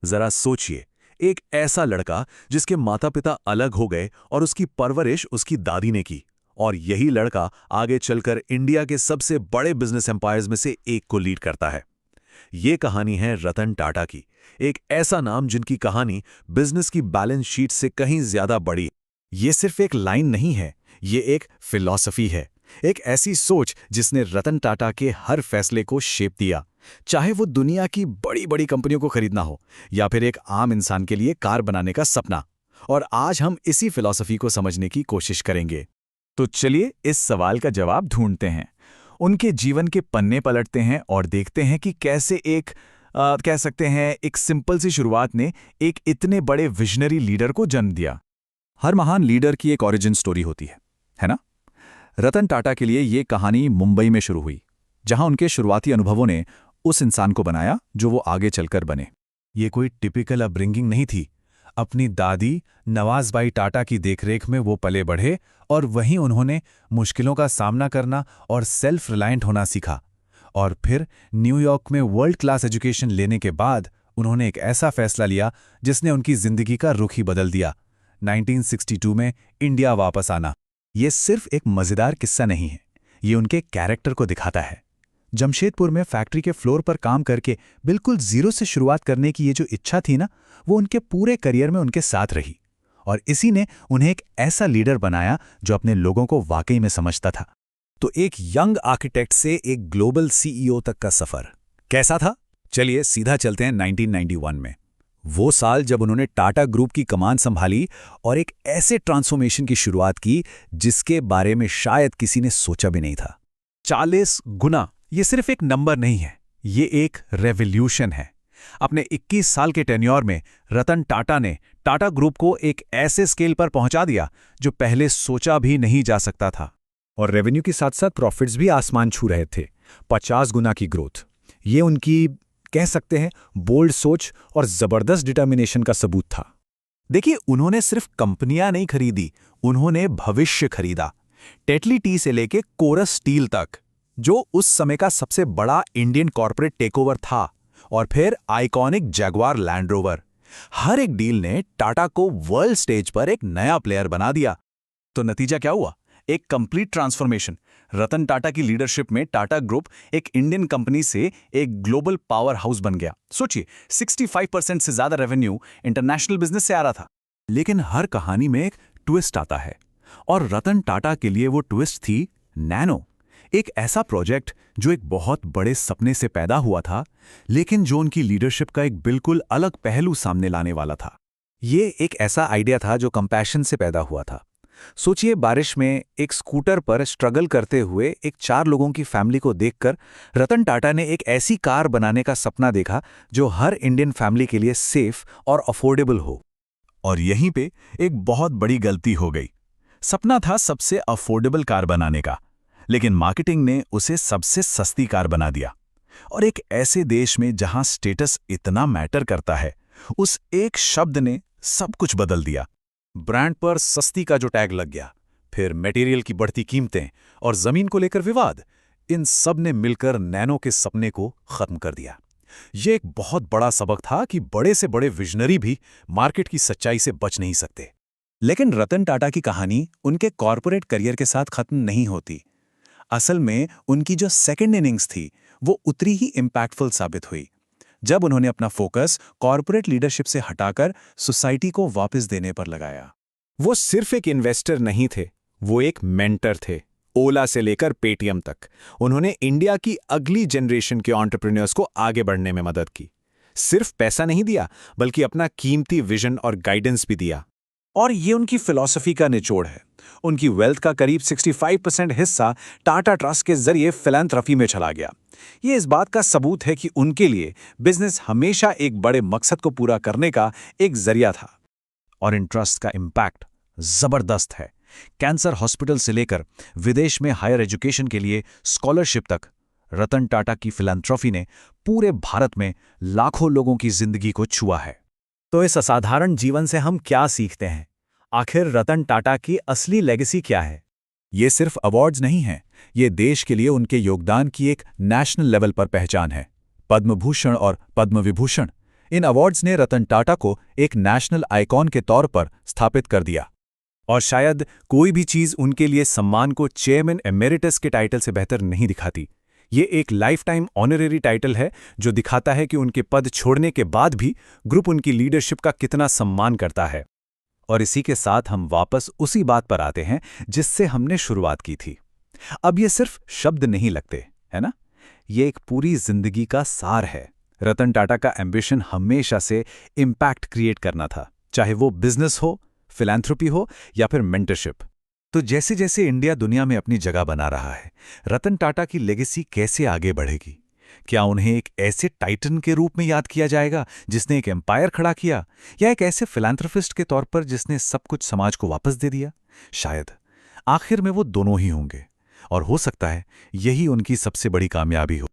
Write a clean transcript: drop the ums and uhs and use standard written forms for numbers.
जरा सोचिए, एक ऐसा लड़का जिसके माता पिता अलग हो गए और उसकी परवरिश उसकी दादी ने की, और यही लड़का आगे चलकर इंडिया के सबसे बड़े बिजनेस एम्पायर्स में से एक को लीड करता है। ये कहानी है रतन टाटा की, एक ऐसा नाम जिनकी कहानी बिजनेस की बैलेंस शीट से कहीं ज्यादा बड़ी। ये सिर्फ एक लाइन नहीं है, ये एक फिलॉसफी है, एक ऐसी सोच जिसने रतन टाटा के हर फैसले को शेप दिया, चाहे वो दुनिया की बड़ी बड़ी कंपनियों को खरीदना हो या फिर एक आम इंसान के लिए कार बनाने का सपना। और आज हम इसी फिलॉसफी को समझने की कोशिश करेंगे। तो चलिए इस सवाल का जवाब ढूंढते हैं, उनके जीवन के पन्ने पलटते हैं और देखते हैं कि कैसे कह सकते हैं एक सिंपल सी शुरुआत ने एक इतने बड़े विजनरी लीडर को जन्म दिया। हर महान लीडर की एक ओरिजिन स्टोरी होती है ना? रतन टाटा के लिए ये कहानी मुंबई में शुरू हुई, जहां उनके शुरुआती अनुभवों ने उस इंसान को बनाया जो वो आगे चलकर बने। ये कोई टिपिकल अपब्रिंगिंग नहीं थी। अपनी दादी नवाज़बाई टाटा की देखरेख में वो पले बढ़े और वहीं उन्होंने मुश्किलों का सामना करना और सेल्फ रिलायंट होना सीखा। और फिर न्यूयॉर्क में वर्ल्ड क्लास एजुकेशन लेने के बाद उन्होंने एक ऐसा फैसला लिया जिसने उनकी जिंदगी का रुख ही बदल दिया। 1962 में इंडिया वापस आना। ये सिर्फ एक मज़ेदार किस्सा नहीं है, ये उनके कैरेक्टर को दिखाता है। जमशेदपुर में फैक्ट्री के फ्लोर पर काम करके बिल्कुल जीरो से शुरुआत करने की ये जो इच्छा थी ना, वो उनके पूरे करियर में उनके साथ रही। और इसी ने उन्हें एक ऐसा लीडर बनाया जो अपने लोगों को वाकई में समझता था। तो एक यंग आर्किटेक्ट से एक ग्लोबल सीईओ तक का सफर कैसा था? चलिए सीधा चलते हैं 1991 में। वो साल जब उन्होंने टाटा ग्रुप की कमान संभाली और एक ऐसे ट्रांसफॉर्मेशन की शुरुआत की जिसके बारे में शायद किसी ने सोचा भी नहीं था। 40 गुना, ये सिर्फ एक नंबर नहीं है, ये एक रेवोल्यूशन है। अपने 21 साल के टेन्योर में रतन टाटा ने टाटा ग्रुप को एक ऐसे स्केल पर पहुंचा दिया जो पहले सोचा भी नहीं जा सकता था। और रेवेन्यू के साथ साथ प्रॉफिट्स भी आसमान छू रहे थे। 50 गुना की ग्रोथ, ये उनकी कह सकते हैं बोल्ड सोच और जबरदस्त डिटर्मिनेशन का सबूत था। देखिए, उन्होंने सिर्फ कंपनियां नहीं खरीदी, उन्होंने भविष्य खरीदा। टेटली टी से लेके कोरस स्टील तक, जो उस समय का सबसे बड़ा इंडियन कॉर्पोरेट टेकओवर था, और फिर आइकॉनिक जैगवार लैंड रोवर। हर एक डील ने टाटा को वर्ल्ड स्टेज पर एक नया प्लेयर बना दिया। तो नतीजा क्या हुआ? एक कंप्लीट ट्रांसफॉर्मेशन। रतन टाटा की लीडरशिप में टाटा ग्रुप एक इंडियन कंपनी से एक ग्लोबल पावर हाउस बन गया। सोचिए, 65% से ज्यादा रेवेन्यू इंटरनेशनल बिजनेस से आ रहा था। लेकिन हर कहानी में एक ट्विस्ट आता है, और रतन टाटा के लिए वो ट्विस्ट थी नैनो। एक ऐसा प्रोजेक्ट जो एक बहुत बड़े सपने से पैदा हुआ था, लेकिन जो उनकी लीडरशिप का एक बिल्कुल अलग पहलू सामने लाने वाला था। ये एक ऐसा आइडिया था जो कंपैशन से पैदा हुआ था। सोचिए, बारिश में एक स्कूटर पर स्ट्रगल करते हुए एक 4 लोगों की फैमिली को देखकर रतन टाटा ने एक ऐसी कार बनाने का सपना देखा जो हर इंडियन फैमिली के लिए सेफ और अफोर्डेबल हो। और यहीं पे एक बहुत बड़ी गलती हो गई। सपना था सबसे अफोर्डेबल कार बनाने का, लेकिन मार्केटिंग ने उसे सबसे सस्ती कार बना दिया। और एक ऐसे देश में जहां स्टेटस इतना मैटर करता है, उस एक शब्द ने सब कुछ बदल दिया। ब्रांड पर सस्ती का जो टैग लग गया, फिर मटेरियल की बढ़ती कीमतें और जमीन को लेकर विवाद, इन सब ने मिलकर नैनो के सपने को खत्म कर दिया। यह एक बहुत बड़ा सबक था कि बड़े से बड़े विजनरी भी मार्केट की सच्चाई से बच नहीं सकते। लेकिन रतन टाटा की कहानी उनके कॉर्पोरेट करियर के साथ खत्म नहीं होती। असल में उनकी जो सेकंड इनिंग्स थी, वो उतनी ही इंपैक्टफुल साबित हुई, जब उन्होंने अपना फोकस कॉर्पोरेट लीडरशिप से हटाकर सोसाइटी को वापस देने पर लगाया। वो सिर्फ एक इन्वेस्टर नहीं थे, वो एक मेंटर थे। ओला से लेकर पेटीएम तक उन्होंने इंडिया की अगली जनरेशन के एंटरप्रेन्योर्स को आगे बढ़ने में मदद की। सिर्फ पैसा नहीं दिया, बल्कि अपना कीमती विजन और गाइडेंस भी दिया। और ये उनकी फिलॉसफी का निचोड़ है। उनकी वेल्थ का करीब 65% हिस्सा टाटा ट्रस्ट के जरिए फिलैंथ्रफी में चला गया। ये इस बात का सबूत है कि उनके लिए बिजनेस हमेशा एक बड़े मकसद को पूरा करने का एक जरिया था। और इन ट्रस्ट का इम्पैक्ट जबरदस्त है। कैंसर हॉस्पिटल से लेकर विदेश में हायर एजुकेशन के लिए स्कॉलरशिप तक, रतन टाटा की फिलैंथ्रफी ने पूरे भारत में लाखों लोगों की जिंदगी को छुआ है। तो इस असाधारण जीवन से हम क्या सीखते हैं? आखिर रतन टाटा की असली लेगेसी क्या है? ये सिर्फ अवार्ड्स नहीं हैं, ये देश के लिए उनके योगदान की एक नेशनल लेवल पर पहचान है। पद्म भूषण और पद्म विभूषण, इन अवार्ड्स ने रतन टाटा को एक नेशनल आइकॉन के तौर पर स्थापित कर दिया। और शायद कोई भी चीज़ उनके लिए सम्मान को चेयरमैन एमेरिटस के टाइटल से बेहतर नहीं दिखाती। ये एक लाइफ टाइम ऑनरेरी टाइटल है जो दिखाता है कि उनके पद छोड़ने के बाद भी ग्रुप उनकी लीडरशिप का कितना सम्मान करता है। और इसी के साथ हम वापस उसी बात पर आते हैं जिससे हमने शुरुआत की थी। अब ये सिर्फ शब्द नहीं लगते, है ना? ये एक पूरी जिंदगी का सार है। रतन टाटा का एम्बिशन हमेशा से इम्पैक्ट क्रिएट करना था, चाहे वो बिजनेस हो, फिलैंथ्रोपी हो या फिर मेंटरशिप। तो जैसे जैसे इंडिया दुनिया में अपनी जगह बना रहा है, रतन टाटा की लेगेसी कैसे आगे बढ़ेगी? क्या उन्हें एक ऐसे टाइटन के रूप में याद किया जाएगा जिसने एक एम्पायर खड़ा किया, या एक ऐसे फिलैंथ्रोपिस्ट के तौर पर जिसने सब कुछ समाज को वापस दे दिया? शायद आखिर में वो दोनों ही होंगे, और हो सकता है यही उनकी सबसे बड़ी कामयाबी हो।